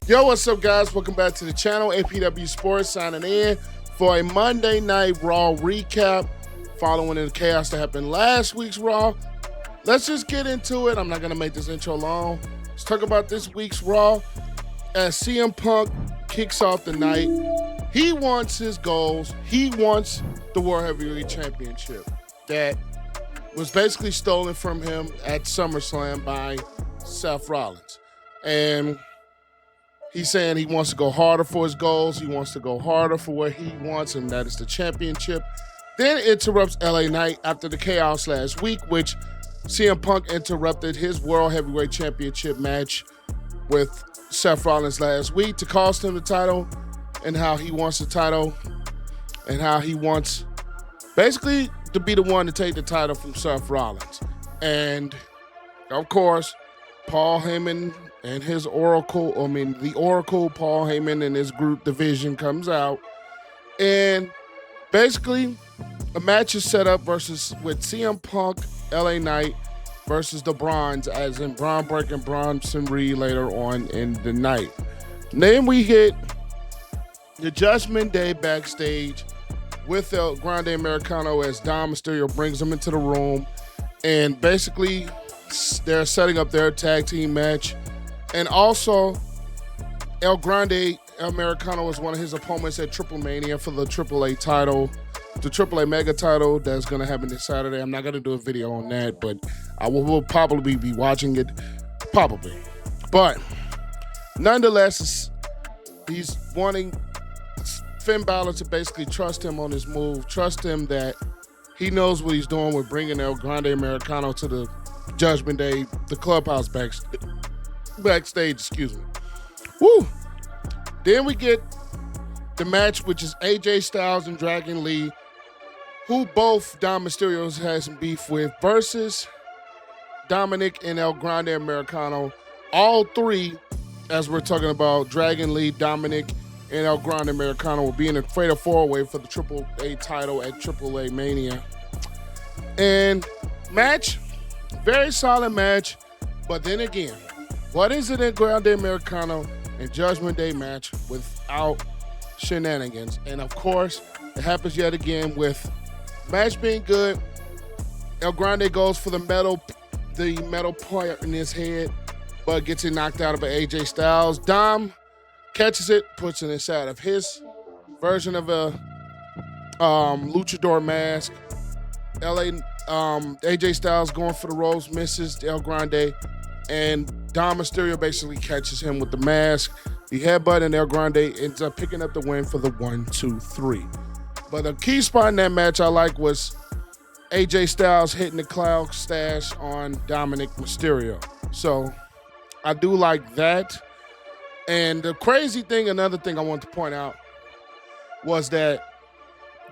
Yo, what's up, guys? Welcome back to the channel. APW Sports signing in for a Monday Night Raw recap following the chaos that happened last week's Raw. Let's just get into it. I'm not going to make this intro long. Let's talk about this week's Raw as CM Punk kicks off the night. He wants his goals. He wants the World Heavyweight Championship that was basically stolen from him at Summerslam by Seth Rollins. And he's saying he wants to go harder for his goals. He wants to go harder for what he wants, and that is the championship. Then interrupts LA Knight after the chaos last week, which CM Punk interrupted his World Heavyweight Championship match with Seth Rollins last week to cost him the title, and how he wants the title, and how he wants basically to be the one to take the title from Seth Rollins. And of course, Paul Heyman and his Oracle, the Oracle, Paul Heyman and his group division comes out. And basically, a match is set up with CM Punk, LA Knight versus the Brons, as in Bron breaking Bronson later on in the night. And then we hit the Judgment Day backstage with El Grande Americano as Dom Mysterio brings him into the room. And basically, they're setting up their tag team match. And also, El Grande Americano was one of his opponents at Triple Mania for the AAA title, the AAA Mega title that's going to happen this Saturday. I'm not going to do a video on that, but I will probably be watching it, probably. But nonetheless, he's wanting Finn Balor to basically trust him on his move, trust him that he knows what he's doing with bringing El Grande Americano to the Judgment Day, the clubhouse backstage, excuse me. Woo! Then we get the match, which is AJ Styles and Dragon Lee, who both Dom Mysterio has some beef with, versus Dominic and El Grande Americano. All three, as we're talking about, Dragon Lee, Dominic, and El Grande Americano will be in a fatal four-way for the AAA title at AAA Mania. And match, very solid match, but then again, what is it in Grande Americano and Judgment Day match without shenanigans? And of course, it happens yet again with match being good. El Grande goes for the metal part in his head, but gets it knocked out by AJ Styles. Dom catches it, puts it inside of his version of a luchador mask. AJ Styles going for the Rhodes, misses El Grande, and Dom Mysterio basically catches him with the mask. The headbutt, and El Grande ends up picking up the win for the 1, 2, 3. But a key spot in that match I like was AJ Styles hitting the cloud stash on Dominic Mysterio. So I do like that. And the crazy thing, another thing I want to point out, was that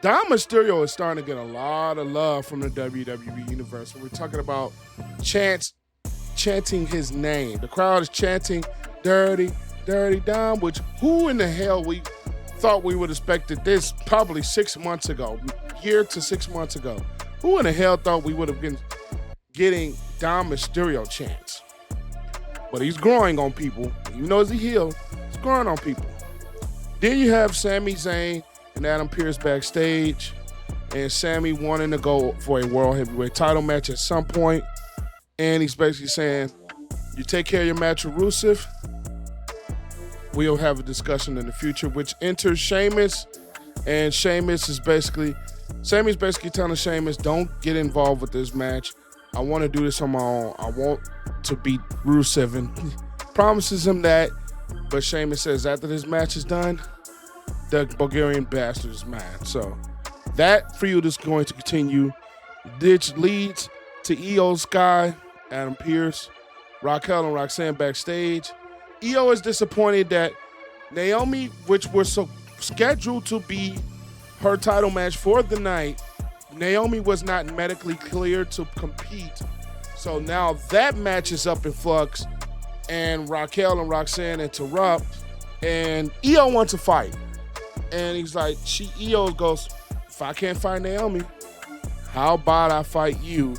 Dom Mysterio is starting to get a lot of love from the WWE Universe. We're talking about chanting his name. The crowd is chanting Dirty, Dirty Dom, which who in the hell we thought we would have expected this probably 6 months ago, year to 6 months ago. Who in the hell thought we would have been getting Dom Mysterio chants? But he's growing on people. Even though he's a heel, he's growing on people. Then you have Sami Zayn and Adam Pearce backstage, and Sami wanting to go for a World Heavyweight title match at some point. And he's basically saying, you take care of your match with Rusev, we'll have a discussion in the future, which enters Sheamus. And Sami's basically telling Sheamus, don't get involved with this match. I want to do this on my own. I want to beat Rusev, and promises him that. But Sheamus says after this match is done, the Bulgarian bastard is mine. So that feud is going to continue, which leads to Io Sky, Adam Pearce, Raquel and Roxanne backstage. Io is disappointed that Naomi, which was so scheduled to be her title match for the night, Naomi was not medically cleared to compete. So now that match is up in flux, and Raquel and Roxanne interrupt, and Io wants to fight. And he's like, Io goes, if I can't fight Naomi, how about I fight you?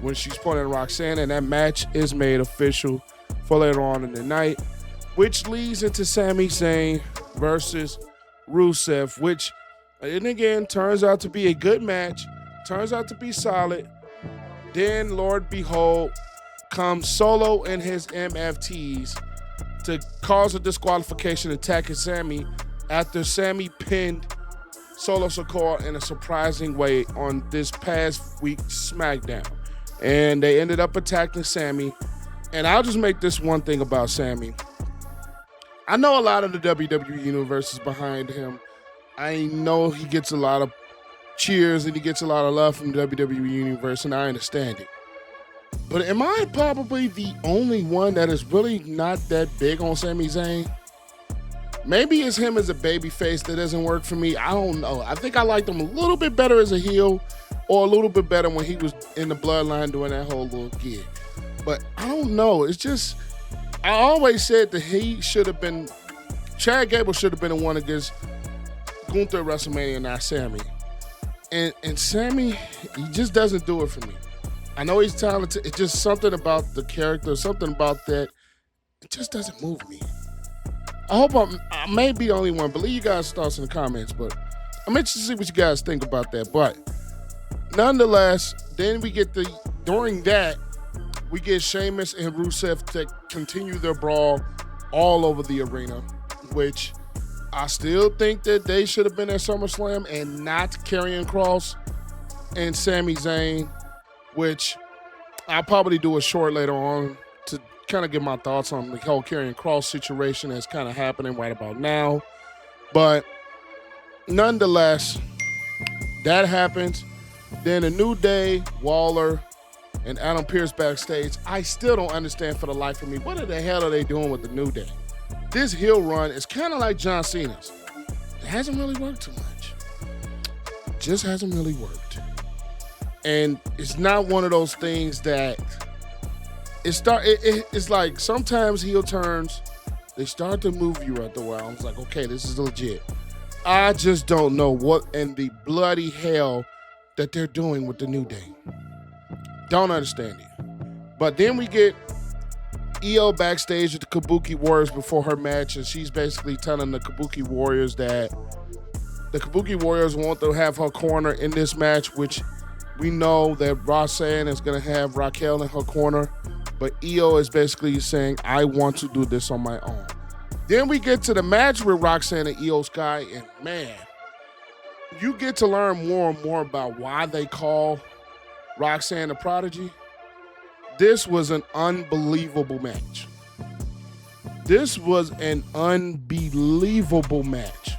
When she's pointing at Roxanne, and that match is made official for later on in the night. which leads into Sami Zayn versus Rusev, which, and again, turns out to be a good match, turns out to be solid. Then, Lord behold, comes Solo and his MFTs to cause a disqualification attacking Sami after Sami pinned Solo Sikoa in a surprising way on this past week's SmackDown. And they ended up attacking Sami. And I'll just make this one thing about Sami. I know a lot of the WWE Universe is behind him. I know he gets a lot of cheers and he gets a lot of love from the WWE Universe, and I understand it. But am I probably the only one that is really not that big on Sami Zayn? Maybe it's him as a babyface that doesn't work for me. I don't know. I think I liked him a little bit better as a heel, or a little bit better when he was in the Bloodline doing that whole little gig. But I don't know. It's just, I always said that he should have been, Chad Gable should have been the one against Gunther at WrestleMania, not Sami. And Sami, he just doesn't do it for me. I know he's talented. It's just something about the character, something about that. It just doesn't move me. I hope I may be the only one. But leave you guys' thoughts in the comments. But I'm interested to see what you guys think about that. But nonetheless, then we get during that, we get Sheamus and Rusev to continue their brawl all over the arena, which I still think that they should have been at SummerSlam and not Karrion Kross and Sami Zayn, which I'll probably do a short later on to kind of get my thoughts on the whole Karrion Kross situation that's kind of happening right about now. But nonetheless, that happens. Then a New Day, Waller, and Adam Pearce backstage. I still don't understand for the life of me, what the hell are they doing with the New Day? This heel run is kind of like John Cena's. It hasn't really worked too much. It just hasn't really worked. And it's not one of those things that it's like sometimes heel turns, they start to move you after a while. It's like, okay, this is legit. I just don't know what in the bloody hell that they're doing with the New Day. Don't understand it. But then we get Io backstage with the Kabuki Warriors before her match, and she's basically telling the Kabuki Warriors that the Kabuki Warriors want to have her corner in this match, which we know that Roxanne is going to have Raquel in her corner, but Io is basically saying, I want to do this on my own. Then we get to the match with Roxanne and Io Sky, and man, you get to learn more and more about why they call Roxanne a prodigy. This was an unbelievable match. This was an unbelievable match.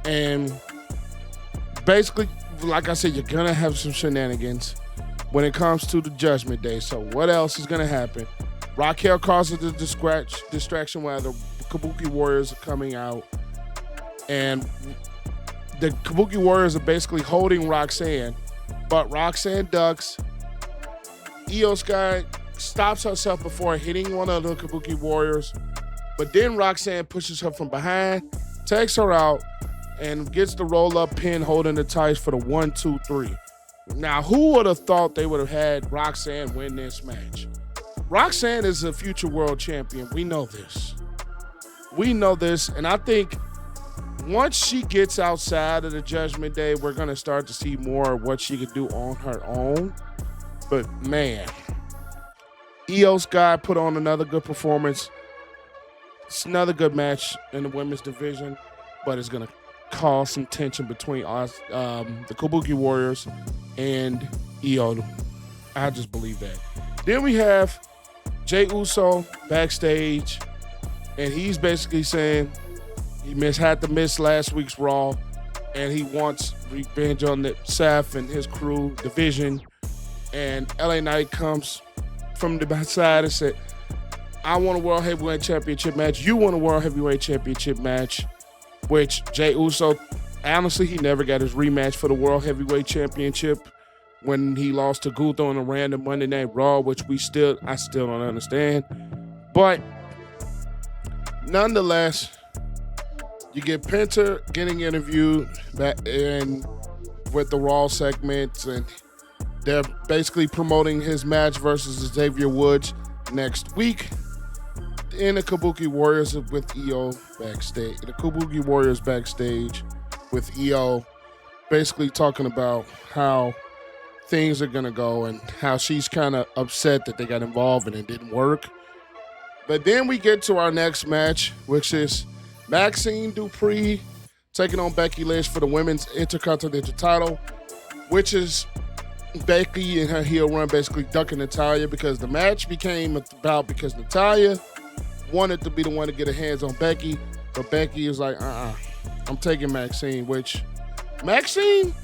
And basically, like I said, you're going to have some shenanigans when it comes to the Judgment Day. So what else is going to happen? Raquel causes the distraction while the Kabuki Warriors are coming out. And the Kabuki Warriors are basically holding Roxanne. But Roxanne ducks. Io Sky stops herself before hitting one of the Kabuki Warriors. But then Roxanne pushes her from behind, takes her out, and gets the roll-up pin holding the tights for the 1, 2, 3. Now, who would have thought they would have had Roxanne win this match? Roxanne is a future world champion. We know this. We know this, and I think once she gets outside of the Judgment Day, we're going to start to see more of what she could do on her own. But, man, Io Sky put on another good performance. It's another good match in the women's division, but it's going to cause some tension between us, the Kabuki Warriors and Io. I just believe that. Then we have Jey Uso backstage, and he's basically saying he had to miss last week's Raw, and he wants revenge on the Seth and his crew division. And LA Knight comes from the side and said, I want a World Heavyweight Championship match. You want a World Heavyweight Championship match, which Jey Uso, honestly, he never got his rematch for the World Heavyweight Championship when he lost to Gunther on a random Monday Night Raw, which I still don't understand. But nonetheless, you get Penta getting interviewed with the Raw segments, and they're basically promoting his match versus Xavier Woods next week. in the Kabuki Warriors with EO backstage. The Kabuki Warriors backstage with EO, basically talking about how things are gonna go and how she's kind of upset that they got involved and it didn't work. But then we get to our next match, which is Maxine Dupree taking on Becky Lynch for the women's Intercontinental title, which is Becky and her heel run basically ducking Natalya because the match became about because Natalya wanted to be the one to get her hands on Becky, but Becky is like, I'm taking Maxine, which Maxine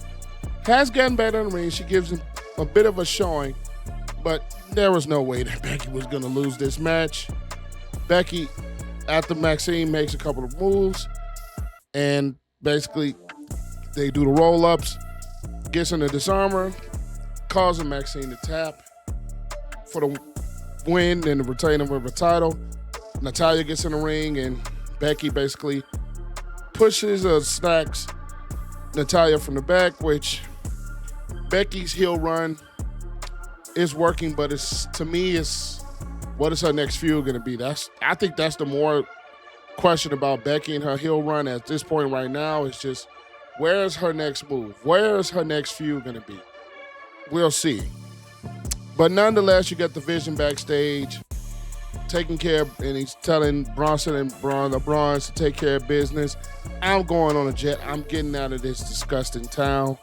has gotten better in the ring. She gives him a bit of a showing, but there was no way that Becky was going to lose this match. Becky, after Maxine makes a couple of moves, and basically they do the roll-ups, gets in the disarmer, causing Maxine to tap for the win and the retaining of her title. Natalya gets in the ring, and Becky basically pushes or snacks Natalya from the back, which Becky's heel run is working, but to me, what is her next feud going to be? I think that's the more question about Becky and her heel run at this point right now is just, where is her next move? Where is her next feud going to be? We'll see. But nonetheless, you got the Vision backstage taking care of, and he's telling Bronson and the Brons to take care of business. I'm going on a jet. I'm getting out of this disgusting town.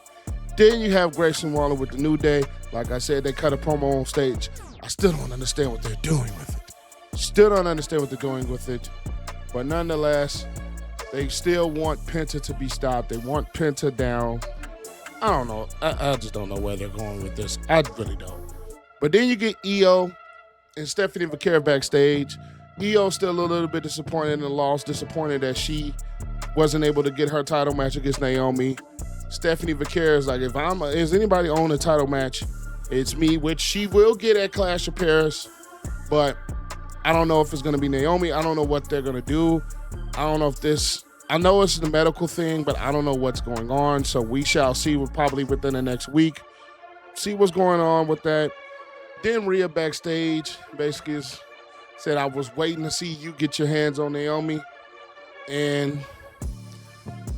Then you have Grayson Waller with the New Day. Like I said, they cut a promo on stage. I still don't understand what they're doing with it. Still don't understand what they're doing with it. But nonetheless, they still want Penta to be stopped. They want Penta down. I don't know. I just don't know where they're going with this. I really don't. But then you get EO and Stephanie Vaquer backstage. EO still a little bit disappointed in the loss, disappointed that she wasn't able to get her title match against Naomi. Stephanie Vaquer is like, is anybody on a title match, it's me, which she will get at Clash of Paris, but I don't know if it's going to be Naomi. I don't know what they're going to do. I don't know if I know it's the medical thing, but I don't know what's going on, so we shall see probably within the next week. See what's going on with that. Then Rhea backstage basically said, I was waiting to see you get your hands on Naomi, and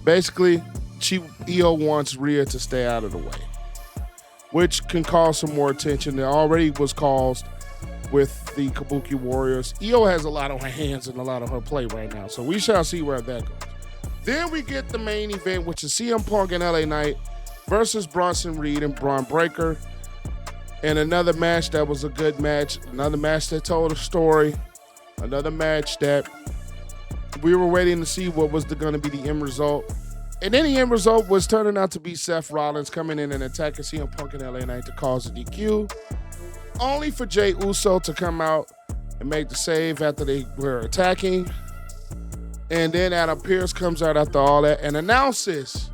basically EO wants Rhea to stay out of the way, which can cause some more attention. There already was caused with the Kabuki Warriors. EO has a lot on her hands and a lot on her plate right now, so we shall see where that goes. Then we get the main event, which is CM Punk and LA Knight versus Bronson Reed and Bron Breakker. And another match that was a good match, another match that told a story, another match that we were waiting to see what was going to be the end result. And then the end result was turning out to be Seth Rollins coming in and attacking CM Punk and LA Knight to cause a DQ, only for Jey Uso to come out and make the save after they were attacking. And then Adam Pearce comes out after all that and announces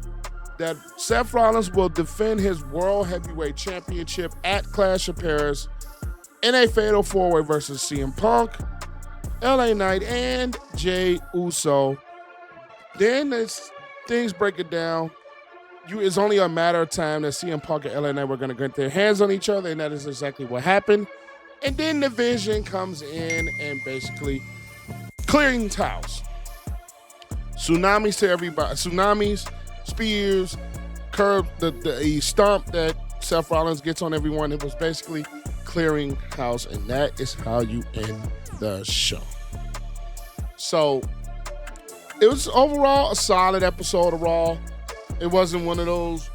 that Seth Rollins will defend his World Heavyweight Championship at Clash of Paris in a fatal four-way versus CM Punk, LA Knight, and Jey Uso. Then as things break it down, it's only a matter of time that CM Punk and LA Knight were going to get their hands on each other, and that is exactly what happened. And then the Vision comes in and basically clearing house. Tsunamis to everybody. Tsunamis, spears, curb, the stomp that Seth Rollins gets on everyone. It was basically clearing house, and that is how you end the show. So it was overall a solid episode of Raw. It wasn't one of those,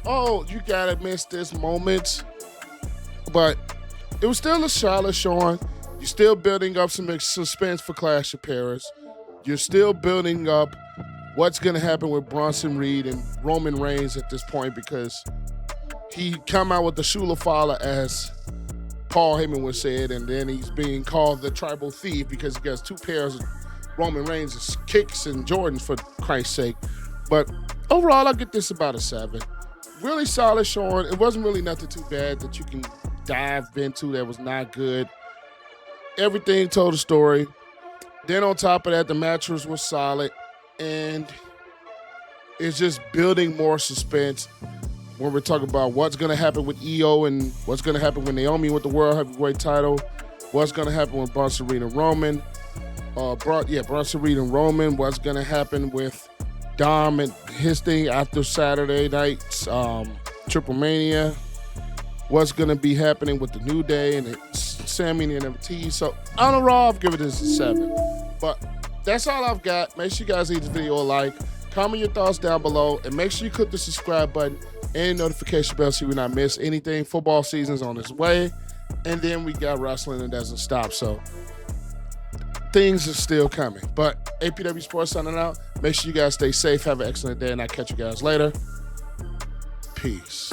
you gotta miss this moments. But it was still a solid showing. You're still building up some suspense for Clash of Paris. You're still building up what's going to happen with Bronson Reed and Roman Reigns at this point, because he come out with the Shula Fala, as Paul Heyman would say it, and then he's being called the Tribal Thief because he has two pairs of Roman Reigns' kicks and Jordans, for Christ's sake. But overall, I'll get this about a 7. Really solid showing. It wasn't really nothing too bad that you can dive into that was not good. Everything told a story. Then on top of that, the matches were solid. And it's just building more suspense when we're talking about what's going to happen with EO and what's going to happen with Naomi with the World Heavyweight title, what's going to happen with Bronson Reed and Roman. Bronson Reed and Roman. What's going to happen with Dom and his thing after Saturday night's Triple Mania. What's going to be happening with the New Day and Sami and the NXT. So on a Raw, I'll give it a 7. But that's all I've got. Make sure you guys leave this video a like. Comment your thoughts down below. And make sure you click the subscribe button and notification bell so you will not miss anything. Football season's on its way. And then we got wrestling that doesn't stop. So things are still coming. But APW Sports signing out. Make sure you guys stay safe. Have an excellent day. And I'll catch you guys later. Peace.